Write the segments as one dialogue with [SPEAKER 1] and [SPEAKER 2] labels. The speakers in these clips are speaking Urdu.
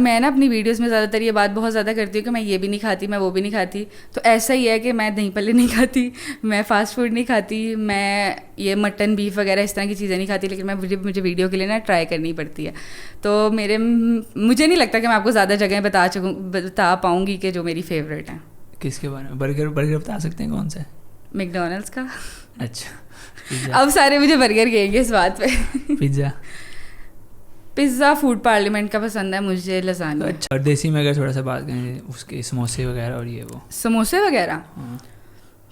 [SPEAKER 1] میں نا اپنی ویڈیوز میں زیادہ تر یہ بات بہت زیادہ کرتی ہوں کہ میں یہ بھی نہیں کھاتی, میں وہ بھی نہیں کھاتی. تو ایسا ہی ہے کہ میں دہی پلے نہیں کھاتی, میں فاسٹ فوڈ نہیں کھاتی, میں یہ مٹن بیف وغیرہ اس طرح کی چیزیں نہیں کھاتی, لیکن مجھے ویڈیو کے لیے نا ٹرائی کرنی پڑتی ہے. تو مجھے نہیں لگتا کہ میں آپ کو زیادہ جگہیں بتا پاؤں گی کہ جو میری فیوریٹ ہیں.
[SPEAKER 2] کس کے بارے میں؟ برگر بتا سکتے ہیں کون سا ہے؟
[SPEAKER 1] میک ڈونلڈس کا.
[SPEAKER 2] اچھا,
[SPEAKER 1] اب سارے مجھے برگر کہیں گے اس بات پہ. پیزا فوڈ پارلیمنٹ کا پسند ہے مجھے, لزانیہ.
[SPEAKER 2] اچھا, اور دیسی میں اگر تھوڑا سا بات کریں اس کے سموسے وغیرہ اور یہ وہ
[SPEAKER 1] سموسے وغیرہ.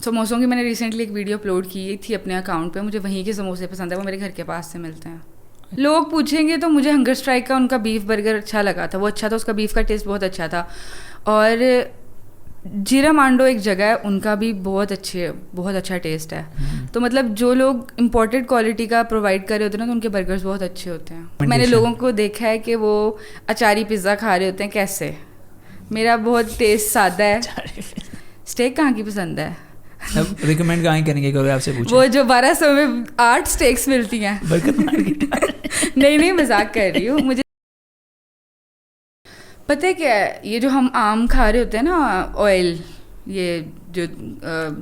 [SPEAKER 1] سموسوں کی میں نے ریسنٹلی ایک ویڈیو اپلوڈ کی تھی اپنے اکاؤنٹ پہ. مجھے وہیں کے سموسے پسند ہے, وہ میرے گھر کے پاس سے ملتے ہیں. لوگ پوچھیں گے تو مجھے ہنگر اسٹرائک کا ان کا بیف برگر اچھا لگا تھا, وہ اچھا تھا, اس کا بیف کا ٹیسٹ بہت اچھا تھا. اور جیرا مانڈو ایک جگہ ہے, ان کا بھی بہت اچھا ٹیسٹ ہے. تو مطلب جو لوگ امپورٹڈ کوالٹی کا پرووائڈ کر رہے ہوتے ہیں نا, تو ان کے برگرز بہت اچھے ہوتے ہیں. میں نے لوگوں کو دیکھا ہے کہ وہ اچاری پیزا کھا رہے ہوتے ہیں کیسے. میرا بہت ٹیسٹ سادہ ہے. اسٹیک کہاں کی پسند ہے؟
[SPEAKER 2] ریکمینڈ کہاں کریں گے کہ آپ سے پوچھیں؟
[SPEAKER 1] وہ جو 1200 میں 8 اسٹیکس ملتی ہیں. نہیں مذاق کر رہی ہوں. مجھے پتہ ہے کیا ہے, یہ جو ہم آم کھا رہے ہوتے ہیں نا, آئل, یہ جو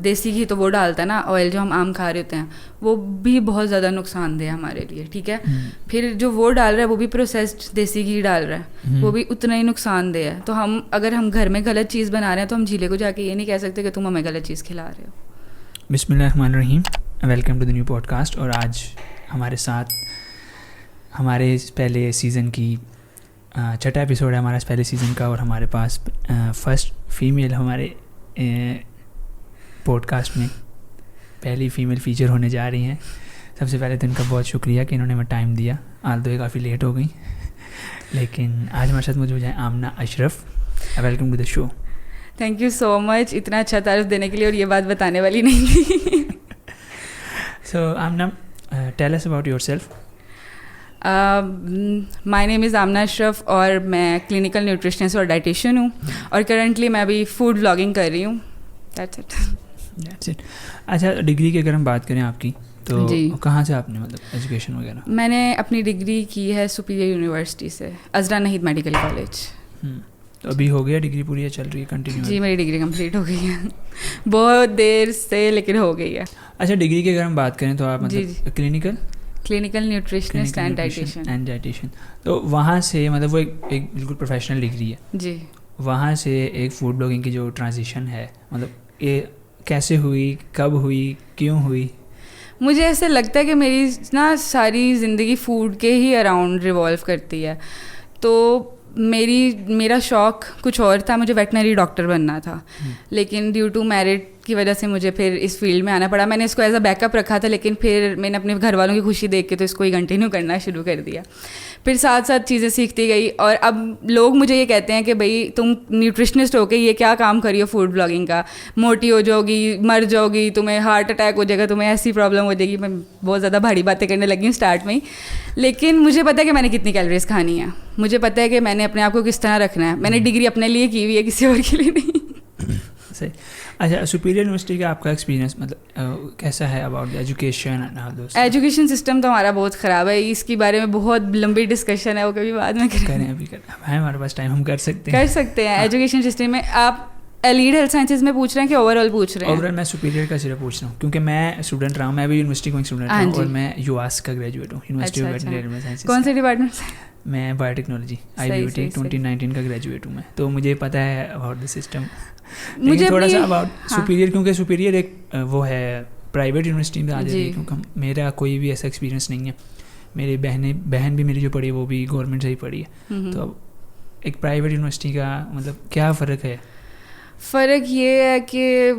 [SPEAKER 1] دیسی گھی تو وہ ڈالتا ہے نا, آئل جو ہم آم کھا رہے ہوتے ہیں وہ بھی بہت زیادہ نقصان دہ ہے ہمارے لیے, ٹھیک ہے. پھر جو وہ ڈال رہا ہے وہ بھی پروسیسڈ دیسی گھی ڈال رہا ہے, وہ بھی اتنا ہی نقصان دہ ہے. تو اگر ہم گھر میں غلط چیز بنا رہے ہیں تو ہم جھیلے کو جا کے یہ نہیں کہہ سکتے کہ تم ہمیں غلط چیز کھلا رہے ہو.
[SPEAKER 2] بسم اللہ الرحمن الرحیم, welcome to the new podcast. اور آج ہمارے ساتھ ہمارے پہلے سیزن کی چھٹا ایپیسوڈ ہے ہمارا پہلے سیزن کا, اور ہمارے پاس فرسٹ فیمیل ہمارے پوڈ کاسٹ میں پہلی فیمیل فیچر ہونے جا رہی ہیں. سب سے پہلے تو ان کا بہت شکریہ کہ انہوں نے ہمیں ٹائم دیا, آل دو یہ کافی لیٹ ہو گئی, لیکن آج ہمارے ساتھ موجود ہیں Amna Ashraf. Welcome to the show.
[SPEAKER 1] Thank you so much اتنا اچھا تعارف دینے کے لیے, اور یہ بات بتانے والی نہیں تھی.
[SPEAKER 2] So Amna, tell us about yourself.
[SPEAKER 1] My name is Amna Ashraf, اور میں کلینکل نیوٹریشنسٹ اور ڈائٹیشین ہوں, اور کرنٹلی میں ابھی فوڈ بلاگنگ کر رہی ہوں. That's it.
[SPEAKER 2] اچھا, ڈگری کی اگر ہم بات کریں آپ کی, تو کہاں سے آپ نے مطلب ایجوکیشن وغیرہ؟
[SPEAKER 1] میں نے اپنی ڈگری کی ہے سپیریئر یونیورسٹی سے, عزرا نہید میڈیکل کالج.
[SPEAKER 2] تو ابھی ہو گیا ڈگری پوری, چل رہی ہے کنٹینیو؟
[SPEAKER 1] جی میری ڈگری کمپلیٹ ہو گئی ہے بہت دیر سے, لیکن ہو گئی ہے.
[SPEAKER 2] اچھا, ڈگری کی اگر ہم بات کریں تو آپ مطلب
[SPEAKER 1] کلینکل نیوٹریشنسٹ اینڈ ڈائٹیشین.
[SPEAKER 2] تو وہاں سے مطلب وہ ایک بالکل پروفیشنل ڈگری ہے
[SPEAKER 1] جی.
[SPEAKER 2] وہاں سے ایک فوڈ بلاگنگ کی جو ٹرانزیشن ہے, مطلب یہ کیسے ہوئی, کب ہوئی, کیوں ہوئی؟
[SPEAKER 1] مجھے ایسے لگتا ہے کہ میری نا ساری زندگی فوڈ کے ہی اراؤنڈ ریوالو کرتی ہے. تو میرا شوق کچھ اور تھا, مجھے ویٹنری ڈاکٹر بننا تھا, لیکن ڈیو ٹو میرٹ کی وجہ سے مجھے پھر اس فیلڈ میں آنا پڑا. میں نے اس کو ایز اے بیک اپ رکھا تھا, لیکن پھر میں نے اپنے گھر والوں کی خوشی دیکھ کے تو اس کو ہی کنٹینیو کرنا شروع کر دیا. پھر ساتھ ساتھ چیزیں سیکھتی گئی, اور اب لوگ مجھے یہ کہتے ہیں کہ بھائی تم نیوٹریشنسٹ ہو کے یہ کیا کام کری ہو فوڈ بلاگنگ کا, موٹی ہو جاؤ گی, مر جاؤ گی, تمہیں ہارٹ اٹیک ہو جائے گا, تمہیں ایسی پرابلم ہو جائے گی. میں بہت زیادہ بھاری باتیں کرنے لگی ہوں اسٹارٹ میں ہی, لیکن مجھے پتہ ہے کہ میں نے کتنی کیلوریز کھانی ہے, مجھے پتہ ہے کہ میں نے اپنے آپ کو کس طرح رکھنا ہے. میں نے ڈگری اپنے لیے کی ہوئی ہے, کسی اور کے لیے نہیں.
[SPEAKER 2] صحیح. اچھا, سپیریئر یونیورسٹی کا آپ کا ایکسپیرینس مطلب کیسا ہے اباؤٹ ایجوکیشن؟
[SPEAKER 1] ایجوکیشن سسٹم تو ہمارا بہت خراب ہے, اس کے بارے میں بہت لمبی ڈسکشن ہے, وہ کبھی بعد میں
[SPEAKER 2] کریں. ابھی ہے ہمارے پاس ٹائم, ہم کر سکتے
[SPEAKER 1] ہیں. ایجوکیشن سسٹم میں آپ لیڈ ہیلتھ سائنسز میں پوچھ رہے ہیں کہ اوور آل پوچھ رہے ہیں؟
[SPEAKER 2] اوور آل میں سپیریئر کا صرف پوچھ رہا ہوں, کیونکہ میں اسٹوڈنٹ رہا ہوں, میں بھی یونیورسٹی کا اسٹوڈنٹ رہا ہوں, اور میں یواس کا گریجویٹ ہوں, یونیورسٹی آف ویٹرنری سائنسز.
[SPEAKER 1] کون سے ڈپارٹمنٹ سے؟
[SPEAKER 2] میں بایو ٹیکنالوجی, IBVT 2019 کا گریجویٹ ہوں میں. تو مجھے پتہ ہے اباؤٹ دا سسٹم. مجھے تھوڑا سا اباؤٹ سپیریئر, کیونکہ سپیریئر ایک وہ ہے پرائیویٹ یونیورسٹی میں آ جاتی ہے, کیونکہ میرا کوئی بھی ایسا ایکسپیرینس نہیں ہے. میری بہن بھی میری جو پڑھی ہے وہ بھی گورنمنٹ سے ہی پڑھی ہے. تو اب ایک پرائیویٹ یونیورسٹی کا مطلب کیا فرق ہے؟
[SPEAKER 1] فرق یہ ہے کہ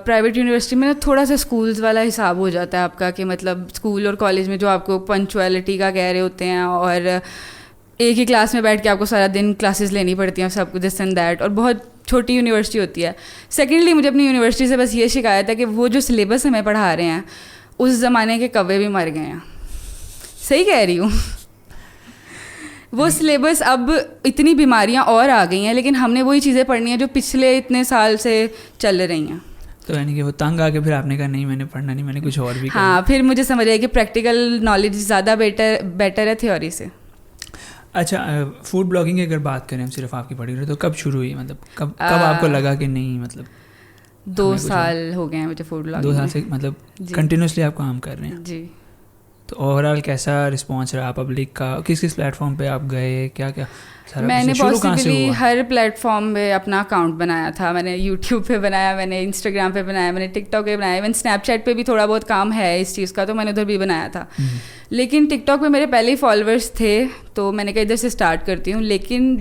[SPEAKER 1] پرائیویٹ یونیورسٹی میں نا تھوڑا سا اسکولز والا حساب ہو جاتا ہے آپ کا, کہ مطلب اسکول اور کالج میں جو آپ کو پنکچویلٹی کا کہہ رہے ہوتے ہیں, اور ایک ہی کلاس میں بیٹھ کے آپ کو سارا دن کلاسز لینی پڑتی ہیں سب دس اینڈ دیٹ, اور بہت چھوٹی یونیورسٹی ہوتی ہے. سیکنڈلی مجھے اپنی یونیورسٹی سے بس یہ شکایت ہے کہ وہ جو سلیبس ہمیں پڑھا رہے ہیں اس زمانے کے کوے بھی مر گئے ہیں. صحیح کہہ رہی ہوں؟ وہ سلیبس اب اتنی بیماریاں اور آ گئی ہیں, لیکن ہم نے وہی چیزیں پڑھنی ہیں جو پچھلے اتنے سال سے چل رہی ہیں.
[SPEAKER 2] تو یعنی کہ وہ تنگ آ کے پھر آپ نے کہا نہیں میں نے پڑھنا نہیں, میں نے کچھ اور بھی.
[SPEAKER 1] ہاں, پھر مجھے سمجھ آیا کہ پریکٹیکل نالج زیادہ بیٹر ہے تھیوری سے.
[SPEAKER 2] اچھا فوڈ بلاگنگ کی اگر بات کریں ہم صرف آپ کی پڑھی تو کب شروع ہوئی, مطلب کب آپ کو لگا کہ نہیں مطلب
[SPEAKER 1] 2 سال ہو گئے ہیں مجھے فوڈ بلاگنگ.
[SPEAKER 2] 2 سال سے مطلب کنٹینیوسلی آپ کام کر رہے ہیں؟
[SPEAKER 1] جی.
[SPEAKER 2] تو اوور آل کیسا رسپانس رہا پبلک کا, کس پلیٹ فارم پہ آپ گئے, کیا کیا؟
[SPEAKER 1] میں نے پاسبلی ہر پلیٹ فارم پہ اپنا اکاؤنٹ بنایا تھا. میں نے یوٹیوب پہ بنایا, میں نے انسٹاگرام پہ بنایا, میں نے ٹک ٹاک پہ بنایا, ایون اسنیپ چیٹ پہ بھی تھوڑا بہت کام ہے اس چیز کا تو میں نے ادھر بھی بنایا تھا. لیکن ٹک ٹاک پہ میرے پہلے ہی فالوورس تھے تو میں نے کہا ادھر سے اسٹارٹ کرتی ہوں. لیکن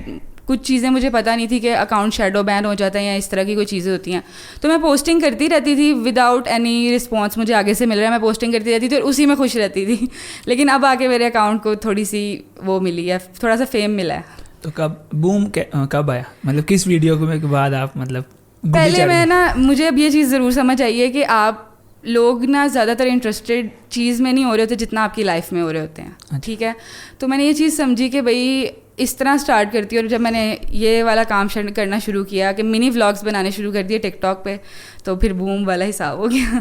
[SPEAKER 1] کچھ چیزیں مجھے پتہ نہیں تھی کہ اکاؤنٹ شیڈو بین ہو جاتا ہے یا اس طرح کی کوئی چیزیں ہوتی ہیں. تو میں پوسٹنگ کرتی رہتی تھی وداؤٹ اینی رسپانس, مجھے آگے سے مل رہا ہے, میں پوسٹنگ کرتی رہتی تھی اور اسی میں خوش رہتی تھی. لیکن اب آ کے میرے اکاؤنٹ کو تھوڑی سی وہ ملی ہے, تھوڑا سا فیم ملا ہے.
[SPEAKER 2] تو کب بوم کب آیا, مطلب کس ویڈیو کے بعد آپ مطلب؟
[SPEAKER 1] پہلے میں نا, مجھے اب یہ چیز ضرور سمجھ آئی ہے کہ آپ لوگ نا زیادہ تر انٹرسٹیڈ چیز میں نہیں ہو رہے ہوتے جتنا آپ کی لائف میں ہو رہے ہوتے ہیں. ٹھیک ہے, تو میں نے یہ چیز سمجھی کہ بھائی اس طرح اسٹارٹ کرتی ہوں. اور جب میں نے یہ والا کام کرنا شروع کیا کہ منی ولاگس بنانے شروع کر دیے ٹک ٹاک پہ, تو پھر بوم والا حساب ہو گیا.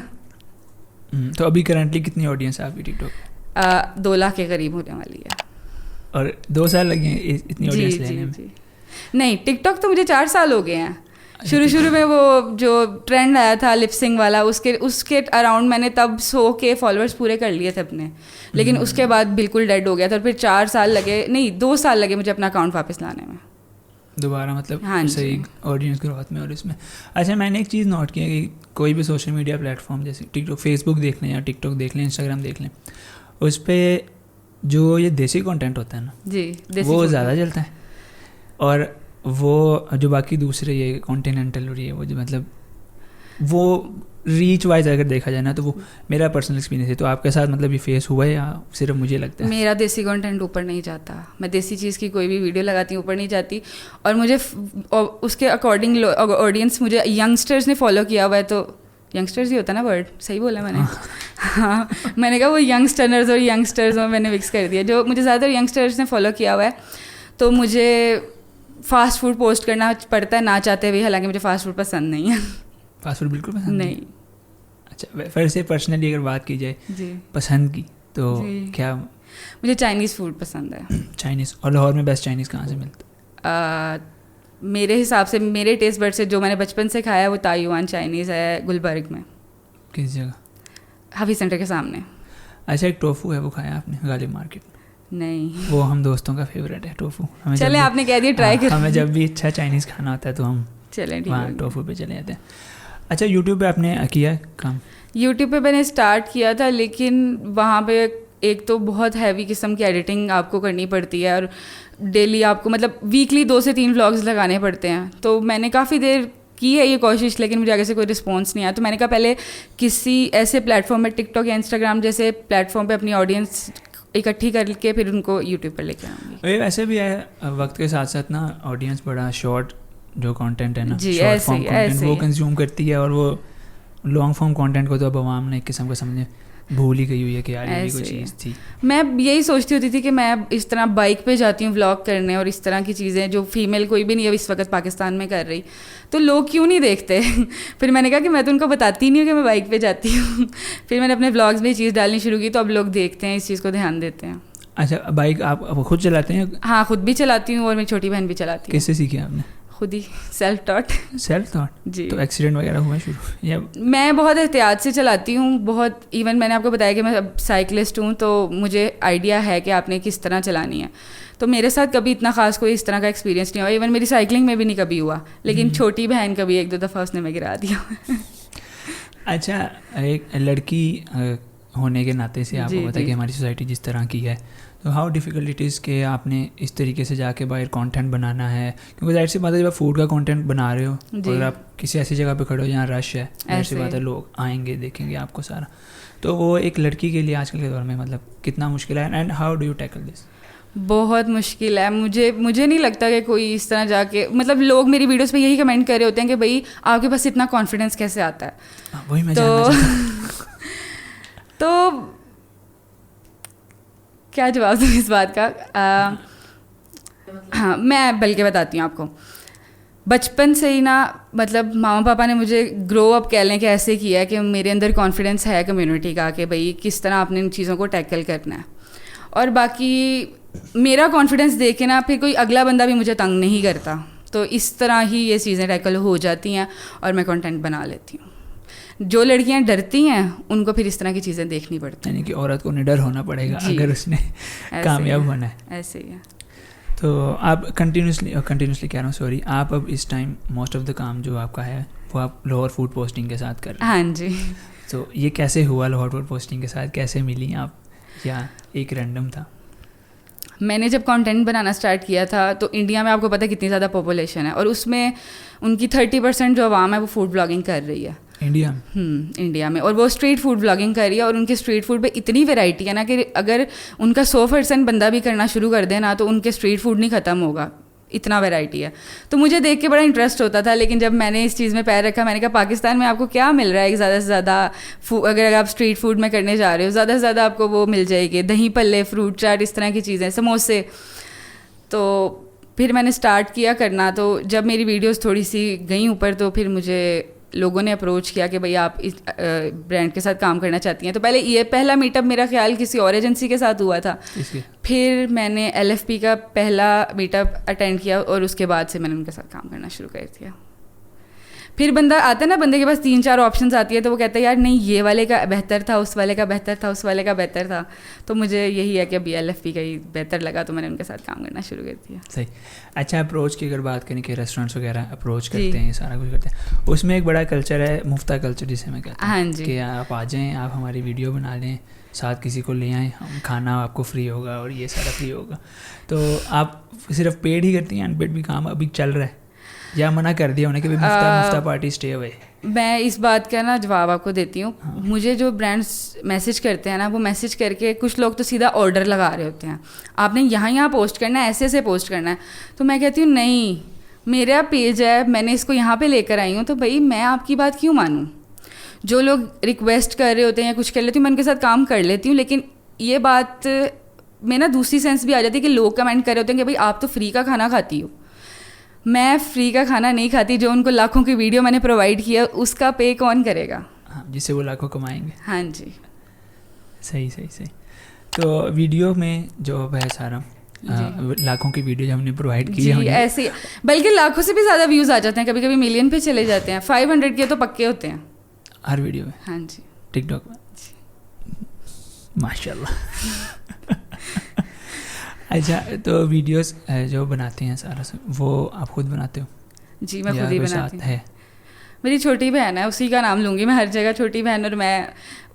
[SPEAKER 2] تو ابھی کرنٹلی کتنی آڈینس ہے آپ کی ٹک ٹاک؟
[SPEAKER 1] 2 لاکھ کے قریب ہونے والی ہے.
[SPEAKER 2] اور 2 سال لگے ہیں اتنی آڈینس لینے میں؟
[SPEAKER 1] نہیں, ٹک ٹاک تو مجھے 4 سال ہو گئے ہیں. شروع میں وہ جو ٹرینڈ آیا تھا لپ سنگ والا, اس کے اراؤنڈ میں نے تب 100 کے فالوورس پورے کر لیے تھے اپنے. لیکن اس کے بعد بالکل ڈیڈ ہو گیا تھا. اور پھر 4 سال لگے, نہیں 2 سال لگے مجھے اپنا اکاؤنٹ واپس لانے میں
[SPEAKER 2] دوبارہ, مطلب صحیح آڈینس گروتھ میں. اور اس میں اچھا میں نے ایک چیز نوٹ کیا کہ کوئی بھی سوشل میڈیا پلیٹ فارم جیسے ٹک ٹاک, فیس بک دیکھ لیں یا ٹک ٹاک دیکھ لیں, انسٹاگرام دیکھ لیں, اس پہ جو یہ دیسی کانٹینٹ ہوتا ہے نا
[SPEAKER 1] جی
[SPEAKER 2] وہ زیادہ چلتا ہے. اور وہ جو باقی دوسرے یہ کانٹیننٹل اور یہ وہ جو مطلب وہ ریچ وائز اگر دیکھا جائے نا تو وہ میرا پرسنل ایکسپیرینس ہے. تو آپ کے ساتھ مطلب یہ فیس ہوا ہے یا صرف مجھے لگتا ہے؟
[SPEAKER 1] میرا دیسی کانٹینٹ اوپر نہیں جاتا. میں دیسی چیز کی کوئی بھی ویڈیو لگاتی ہوں اوپر نہیں جاتی. اور مجھے اس کے اکارڈنگ آڈینس مجھے ینگسٹرز نے فالو کیا ہوا ہے. تو ینگسٹرز ہی ہوتا ہے نا ورڈ, صحیح بولا میں نے؟ ہاں, میں نے کہا وہ ینگسٹرنرز اور ینگسٹرز میں نے مکس کر دیا. جو مجھے زیادہ تر ینگسٹرز نے فالو کیا ہوا ہے. تو مجھے فاسٹ فوڈ پوسٹ کرنا پڑتا ہے نہ چاہتے ہوئے, حالانکہ مجھے فاسٹ فوڈ پسند نہیں ہے.
[SPEAKER 2] فاسٹ فوڈ بالکل پسند
[SPEAKER 1] نہیں.
[SPEAKER 2] اچھا پھر سے پرسنلی اگر بات کی جائے
[SPEAKER 1] جی
[SPEAKER 2] پسند کی تو کیا؟
[SPEAKER 1] مجھے چائنیز فوڈ پسند ہے.
[SPEAKER 2] چائنیز. اور لاہور میں بیسٹ چائنیز کہاں سے ملتا؟
[SPEAKER 1] میرے حساب سے میرے ٹیسٹ برڈ سے جو میں نے بچپن سے کھایا ہے وہ تائیوان چائنیز ہے, گلبرگ میں.
[SPEAKER 2] کس جگہ؟
[SPEAKER 1] حفیظ سینٹر کے سامنے.
[SPEAKER 2] اچھا ایک ٹوفو ہے, وہ کھایا آپ نے غالب مارکیٹ میں؟
[SPEAKER 1] نہیں.
[SPEAKER 2] وہ ہم دوستوں کا فیوریٹ ہے ٹوفو.
[SPEAKER 1] چلے آپ نے کہہ دیا ٹرائی کر.
[SPEAKER 2] ہمیں جب بھی اچھا چائنیز کھانا ہوتا ہے تو ہم
[SPEAKER 1] چلیں
[SPEAKER 2] وہاں ٹوفو پہ چلے جاتے ہیں. اچھا یوٹیوب پہ آپ نے کیا کام؟
[SPEAKER 1] یوٹیوب پہ میں نے اسٹارٹ کیا تھا, لیکن وہاں پہ ایک تو بہت ہیوی قسم کی ایڈیٹنگ آپ کو کرنی پڑتی ہے اور ڈیلی آپ کو مطلب ویکلی 2 سے 3 ولاگز لگانے پڑتے ہیں. تو میں نے کافی دیر کی ہے یہ کوشش, لیکن مجھے آگے سے کوئی رسپانس نہیں آیا. تو میں نے کہا پہلے کسی ایسے پلیٹ فارم میں ٹک ٹاک یا انسٹاگرام جیسے پلیٹ فارم پہ اپنی آڈینس اکٹھی کر کے پھر ان کو یوٹیوب پر لے کے آؤں گی.
[SPEAKER 2] ویسے بھی ہے وقت کے ساتھ ساتھ نا آڈینس بڑا شارٹ جو کانٹینٹ ہے نا,
[SPEAKER 1] جی
[SPEAKER 2] شارٹ فارم کانٹینٹ وہ کنزیوم کرتی ہے, اور وہ لانگ فارم کانٹینٹ کو تو اب عوام نے ایک قسم کا سمجھے بھول ہی گئی ہوئی ہے کہ یار یہ کوئی چیز تھی.
[SPEAKER 1] میں یہی سوچتی ہوتی تھی کہ میں اس طرح بائک پہ جاتی ہوں ولاگ کرنے اور اس طرح کی چیزیں جو فیمیل کوئی بھی نہیں ہے اس وقت پاکستان میں کر رہی, تو لوگ کیوں نہیں دیکھتے. پھر میں نے کہا کہ میں تو ان کو بتاتی نہیں ہوں کہ میں بائک پہ جاتی ہوں. پھر میں نے اپنے ولاگس میں یہ چیز ڈالنی شروع کی, تو اب لوگ دیکھتے ہیں, اس چیز کو دھیان دیتے ہیں.
[SPEAKER 2] اچھا بائک آپ خود چلاتے ہیں؟
[SPEAKER 1] ہاں خود بھی چلاتی ہوں اور میری چھوٹی بہن بھی چلاتی ہے.
[SPEAKER 2] کس سے سیکھی آپ نے؟
[SPEAKER 1] خود ہی, سیلف ٹاٹ.
[SPEAKER 2] سیلف ٹاٹ؟
[SPEAKER 1] جی.
[SPEAKER 2] تو ایکسیڈنٹ وغیرہ ہوا شروع یا؟
[SPEAKER 1] میں بہت احتیاط سے چلاتی ہوں, بہت. ایون میں نے آپ کو بتایا کہ میں سائیکلسٹ ہوں, تو مجھے آئیڈیا ہے کہ آپ نے کس طرح چلانی ہے. تو میرے ساتھ کبھی اتنا خاص کوئی اس طرح کا ایکسپیرینس نہیں ہوا. ایون میری سائیکلنگ میں بھی نہیں کبھی ہوا, لیکن چھوٹی بہن کبھی 1-2 دفعہ اس نے میں گرا دیا.
[SPEAKER 2] اچھا ایک لڑکی ہونے کے ناطے سے آپ کو پتا ہے کہ ہماری سوسائٹی جس طرح کی ہے, تو ہاؤ ڈیفیکلٹ اٹ از کہ آپ نے اس طریقے سے جا کے باہر کانٹینٹ بنانا ہے, کیونکہ ظاہر سی بات ہے جب آپ فوڈ کا کانٹینٹ بنا رہے ہو اور آپ کسی ایسی جگہ پہ کھڑے ہو جہاں رش ہے, ظاہر سی بات ہے لوگ آئیں گے دیکھیں گے آپ کو سارا, تو وہ ایک لڑکی کے لیے آج کل کے دور میں مطلب کتنا مشکل ہے, and how do you tackle this?
[SPEAKER 1] بہت مشکل ہے. مجھے نہیں لگتا کہ کوئی اس طرح جا کے, مطلب لوگ میری ویڈیوز پہ یہی کمنٹ کر رہے ہوتے ہیں کہ بھائی آپ کے پاس اتنا کانفیڈینس کیسے آتا ہے.
[SPEAKER 2] وہی میں جاننا چاہتا ہوں.
[SPEAKER 1] تو کیا جواب دوں اس بات کا؟ ہاں میں بلکہ بتاتی ہوں آپ کو. بچپن سے ہی نا مطلب ماما پاپا نے مجھے گرو اپ کہہ لیں کہ ایسے کیا ہے کہ میرے اندر کانفیڈینس ہے کمیونٹی کا, کہ بھائی کس طرح آپ نے ان چیزوں کو ٹیکل کرنا ہے. اور باقی میرا کانفیڈنس دیکھ کے نا پھر کوئی اگلا بندہ بھی مجھے تنگ نہیں کرتا. تو اس طرح ہی یہ چیزیں ٹیکل ہو جاتی ہیں اور میں کنٹینٹ بنا لیتی ہوں. جو لڑکیاں ڈرتی ہیں ان کو پھر اس طرح کی چیزیں دیکھنی پڑتی ہیں.
[SPEAKER 2] یعنی کہ عورت کو نڈر ہونا پڑے گا اگر اس نے کامیاب ہونا ہے.
[SPEAKER 1] ایسے ہی ہے.
[SPEAKER 2] تو آپ کنٹینیوسلی کہہ رہا ہوں سوری, آپ اب اس ٹائم موسٹ آف دا کام جو آپ کا ہے وہ آپ لاہور فوڈ پوسٹنگ کے ساتھ کر رہے ہیں.
[SPEAKER 1] ہاں جی.
[SPEAKER 2] تو یہ کیسے ہوا لاہور فوڈ پوسٹنگ کے ساتھ, کیسے ملی آپ, یا ایک رینڈم تھا؟
[SPEAKER 1] میں نے جب کانٹینٹ بنانا اسٹارٹ کیا تھا تو انڈیا میں آپ کو پتہ ہے کتنی زیادہ پاپولیشن ہے, اور اس میں ان کی 30% جو عوام ہے وہ فوڈ بلاگنگ کر رہی ہے انڈیا میں, اور وہ اسٹریٹ فوڈ بلاگنگ کر رہی ہے. اور ان کے اسٹریٹ فوڈ پہ اتنی ویرائٹی ہے نا کہ اگر ان کا 100% بندہ بھی کرنا شروع کر دے نا تو ان کے اسٹریٹ فوڈ نہیں ختم ہوگا, اتنا ویرائٹی ہے. تو مجھے دیکھ کے بڑا انٹرسٹ ہوتا تھا, لیکن جب میں نے اس چیز میں پیر رکھا میں نے کہا پاکستان میں آپ کو کیا مل رہا ہے زیادہ سے زیادہ, اگر آپ اسٹریٹ فوڈ میں کرنے جا رہے ہو زیادہ سے زیادہ آپ کو وہ مل جائے گی دہی پلے, فروٹ چاٹ, اس طرح کی چیزیں, سموسے. تو پھر میں نے اسٹارٹ کیا کرنا. تو جب میری ویڈیوز تھوڑی سی گئیں اوپر تو پھر مجھے لوگوں نے اپروچ کیا کہ بھائی آپ اس برانڈ کے ساتھ کام کرنا چاہتی ہیں. تو پہلے یہ پہلا میٹ اپ میرا خیال کسی اور ایجنسی کے ساتھ ہوا تھا, پھر میں نے LFP کا پہلا میٹ اپ اٹینڈ کیا اور اس کے بعد سے میں نے ان کے ساتھ کام کرنا شروع کر دیا. پھر بندہ آتا ہے نا, بندے کے پاس 3-4 آپشنز آتی ہے تو وہ کہتا ہے یار نہیں یہ والے کا بہتر تھا, اس والے کا بہتر تھا, اس والے کا بہتر تھا. تو مجھے یہی ہے کہ ابھی LFP کا ہی بہتر لگا تو میں نے ان کے ساتھ کام کرنا شروع کر دیا.
[SPEAKER 2] صحیح. اچھا, اپروچ کی اگر بات کریں کہ ریسٹورینٹس وغیرہ اپروچ کرتے ہیں, سارا کچھ کرتے ہیں, اس میں ایک بڑا کلچر ہے مفتا کلچر جسے میں کہتا ہوں.
[SPEAKER 1] ہاں جی.
[SPEAKER 2] کہ آپ آ جائیں, آپ ہماری ویڈیو بنا لیں, ساتھ کسی کو لے آئیں, ہم کھانا آپ کو فری ہوگا اور یہ سارا فری ہوگا. تو آپ صرف پیڈ ہی کرتی ہیں, ان پیڈ بھی کام ابھی چل رہا ہے یا منع کر دیا انہیں کہ مفتا پارٹی اسٹے ہوئے؟
[SPEAKER 1] میں اس بات کا نا جواب آپ کو دیتی ہوں. مجھے جو برانڈس میسج کرتے ہیں نا وہ میسج کر کے کچھ لوگ تو سیدھا آرڈر لگا رہے ہوتے ہیں, آپ نے یہاں پوسٹ کرنا ہے, ایسے پوسٹ کرنا ہے. تو میں کہتی ہوں نہیں, میرا پیج ہے, میں نے اس کو یہاں پہ لے کر آئی ہوں, تو بھائی میں آپ کی بات کیوں مانوں. جو لوگ ریکویسٹ کر رہے ہوتے ہیں یا کچھ کر لیتی ہوں میں ان کے ساتھ کام کر لیتی ہوں, لیکن یہ بات میں نا دوسری سینس بھی آ جاتی ہے کہ لوگ کمنٹ کر رہے ہوتے ہیں کہ بھائی آپ تو فری کا کھانا کھاتی ہو. میں فری کا کھانا نہیں کھاتی, جو ان کو لاکھوں کی ویڈیو میں نے پرووائڈ کیا اس کا پے کون کرے گا,
[SPEAKER 2] جس سے وہ لاکھوں کمائیں گے.
[SPEAKER 1] ہاں جی.
[SPEAKER 2] صحیح. تو ویڈیو میں جو ہے سارا لاکھوں کی ویڈیو جو ہم نے پرووائڈ کی ہے
[SPEAKER 1] ایسے, بلکہ لاکھوں سے بھی زیادہ ویوز آ جاتے ہیں, کبھی کبھی ملین پہ چلے جاتے ہیں. 500 کے تو پکے ہوتے ہیں
[SPEAKER 2] ہر ویڈیو میں.
[SPEAKER 1] ہاں جی.
[SPEAKER 2] ٹک ٹاک میں ماشاء اللہ. اچھا, تو ویڈیوز جو بناتے ہیں سارا وہ آپ خود بناتے ہو؟
[SPEAKER 1] جی میں خود ہی بناتی ہوں.
[SPEAKER 2] ہے
[SPEAKER 1] میری چھوٹی بہن ہے, اسی کا نام لوں گی میں ہر جگہ, چھوٹی بہن. اور میں,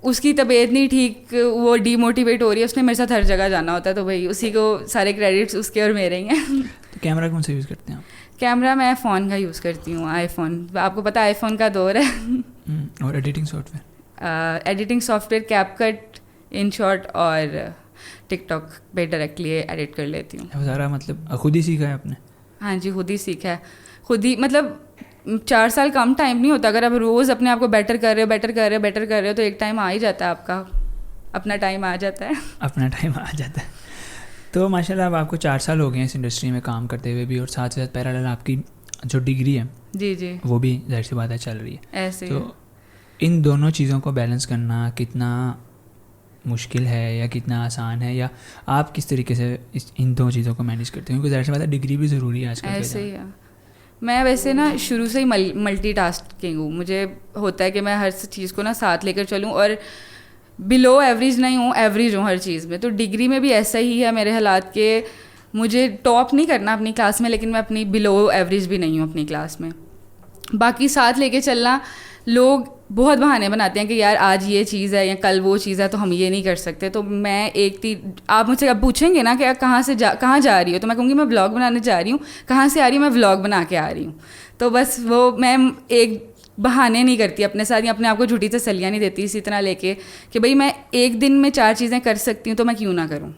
[SPEAKER 1] اس کی طبیعت نہیں ٹھیک, وہ ڈی موٹیویٹ ہو رہی ہے, اس نے میرے ساتھ ہر جگہ جانا ہوتا ہے, تو بھائی اسی کو سارے کریڈٹس اس کے اور میرے ہی ہیں.
[SPEAKER 2] تو کیمرہ کون سا یوز کرتے ہیں آپ؟
[SPEAKER 1] کیمرہ میں فون کا یوز کرتی ہوں, آئی فون. آپ کو پتہ ہے آئی فون کا دور ہے.
[SPEAKER 2] اور editing software?
[SPEAKER 1] Editing software CapCut, InShot, اور ٹک ٹاک پہ ڈائریکٹلی ایڈٹ کر لیتی ہوں.
[SPEAKER 2] سارا مطلب خود ہی سیکھا ہے آپ نے؟
[SPEAKER 1] ہاں جی, خود ہی سیکھا ہے. خود ہی, مطلب 4 سال کم ٹائم نہیں ہوتا. اگر آپ روز اپنے آپ کو بیٹر کر رہے ہو تو ایک ٹائم آ ہی جاتا ہے, آپ کا اپنا ٹائم آ جاتا ہے.
[SPEAKER 2] تو ماشاء اللہ اب آپ کو 4 سال ہو گئے ہیں اس انڈسٹری میں کام کرتے ہوئے بھی, اور ساتھ ساتھ پیرالل آپ کی جو ڈگری ہے
[SPEAKER 1] جی
[SPEAKER 2] وہ بھی ظاہر سی بات ہے چل رہی ہے.
[SPEAKER 1] ایسے
[SPEAKER 2] تو ان دونوں چیزوں کو بیلنس کرنا کتنا مشکل ہے یا کتنا آسان ہے, یا آپ کس طریقے سے ان دو چیزوں کو مینیج کرتے ہیں؟ کیونکہ ظاہر سی بات ہے ڈگری بھی ضروری ہے آج کل.
[SPEAKER 1] ایسے ہی ہے. میں ویسے نا شروع سے ہی ملٹی ٹاسکنگ ہوں. مجھے ہوتا ہے کہ میں ہر چیز کو نا ساتھ لے کر چلوں, اور بلو ایوریج نہیں ہوں, ایوریج ہوں ہر چیز میں. تو ڈگری میں بھی ایسا ہی ہے میرے حالات کہ مجھے ٹاپ نہیں کرنا اپنی کلاس میں, لیکن میں اپنی بلو ایوریج بھی نہیں ہوں اپنی کلاس میں. باقی ساتھ لے کے چلنا, لوگ بہت بہانے بناتے ہیں کہ یار آج یہ چیز ہے یا کل وہ چیز ہے تو ہم یہ نہیں کر سکتے. تو میں آپ مجھ سے اب پوچھیں گے نا کہ کہاں جا رہی ہو, تو میں کہوں گی میں ولاگ بنانے جا رہی ہوں. کہاں سے آ رہی ہوں؟ میں ولاگ بنا کے آ رہی ہوں. تو بس وہ میں ایک بہانے نہیں کرتی اپنے ساتھ, یا اپنے آپ کو جھوٹی تسلیاں نہیں دیتی اسی طرح لے کے کہ بھائی میں ایک دن میں 4 چیزیں کر سکتی ہوں تو میں کیوں نہ کروں.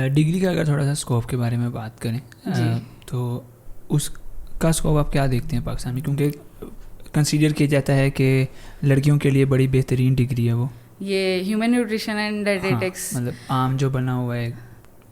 [SPEAKER 2] ڈگری کا اگر تھوڑا سا اسکوپ کے بارے میں بات کریں تو اس کا اسکوپ آپ کیا دیکھتے ہیں پاکستان میں؟ کیونکہ کنسیڈر کیا جاتا ہے کہ لڑکیوں کے لیے بڑی بہترین ڈگری ہے وہ,
[SPEAKER 1] یہ ہیومن نیوٹریشن اینڈ ڈائٹیٹکس.
[SPEAKER 2] مطلب عام جو بنا ہوا ہے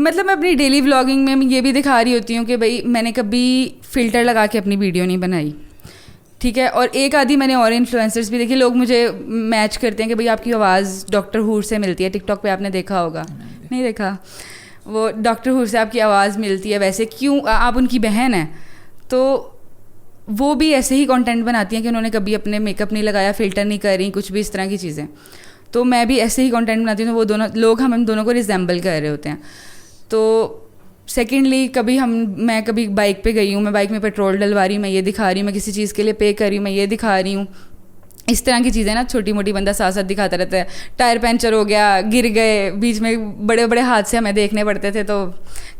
[SPEAKER 1] مطلب میں اپنی ڈیلی ولاگنگ میں یہ بھی دکھا رہی ہوتی ہوں کہ بھائی میں نے کبھی فلٹر لگا کے اپنی ویڈیو نہیں بنائی, ٹھیک ہے. اور ایک آدھی میں نے اور انفلوئنسرس بھی دیکھے, لوگ مجھے میچ کرتے ہیں کہ بھائی آپ کی آواز ڈاکٹر ہور سے ملتی ہے. ٹک ٹاک پہ آپ نے دیکھا ہوگا, نہیں دیکھا, وہ ڈاکٹر ہور سے آپ کی آواز ملتی ہے, ویسے کیوں, آپ ان کی بہن ہیں. تو وہ بھی ایسے ہی کانٹینٹ بناتی ہیں کہ انہوں نے کبھی اپنے میک اپ نہیں لگایا, فلٹر نہیں کر رہی, کچھ بھی اس طرح کی چیزیں. تو میں بھی ایسے ہی کانٹینٹ بناتی ہوں. تو وہ دونوں لوگ ہم دونوں کو ریزیمبل کر رہے ہوتے ہیں. تو سیکنڈلی میں کبھی بائک پہ گئی ہوں, میں بائک میں پیٹرول ڈلوا رہی ہوں, میں یہ دکھا رہی ہوں, میں کسی چیز کے لیے پے کر رہی ہوں, میں یہ دکھا رہی ہوں. اس طرح کی چیزیں نا چھوٹی موٹی بندہ ساتھ ساتھ دکھاتا رہتا ہے. ٹائر پنچر ہو گیا, گر گئے, بیچ میں بڑے بڑے حادثے ہمیں دیکھنے پڑتے تھے, تو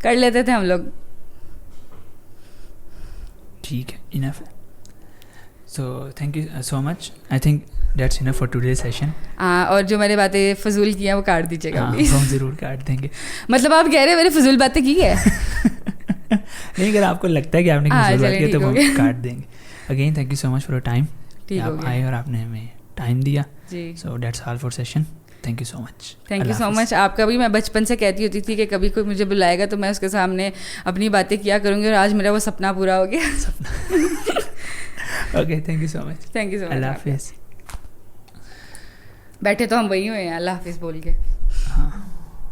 [SPEAKER 1] کر لیتے تھے ہم لوگ.
[SPEAKER 2] ٹھیک ہے, انف ہے. So thank you so much. I think that's enough for today session.
[SPEAKER 1] ہاں, اور جو میں نے باتیں فضول کی ہیں وہ کاٹ دیجیے گا.
[SPEAKER 2] ہم ضرور کاٹ دیں گے.
[SPEAKER 1] مطلب آپ کہہ رہے ہیں میں نے فضول باتیں کی ہے؟
[SPEAKER 2] نہیں, اگر آپ کو لگتا ہے کہ آپ نے فضول بات کی تو وہ کاٹ دیں گے. Again thank you so much for your time. آپ آئے اور آپ نے ہمیں ٹائم دیا. So that's all for session. Thank you so much.
[SPEAKER 1] Thank you so much. آپ کا بھی, میں بچپن سے کہتی ہوتی تھی کہ کبھی کوئی مجھے بلائے گا تو میں اس کے سامنے اپنی باتیں کیا کروں گی, اور آج میرا وہ سپنا پورا ہو گیا.
[SPEAKER 2] Okay, thank you so much.
[SPEAKER 1] Thank you so much.
[SPEAKER 2] Allah حافظ.
[SPEAKER 1] بیٹھے تو ہم وہی ہوئے ہیں اللہ حافظ بول کے.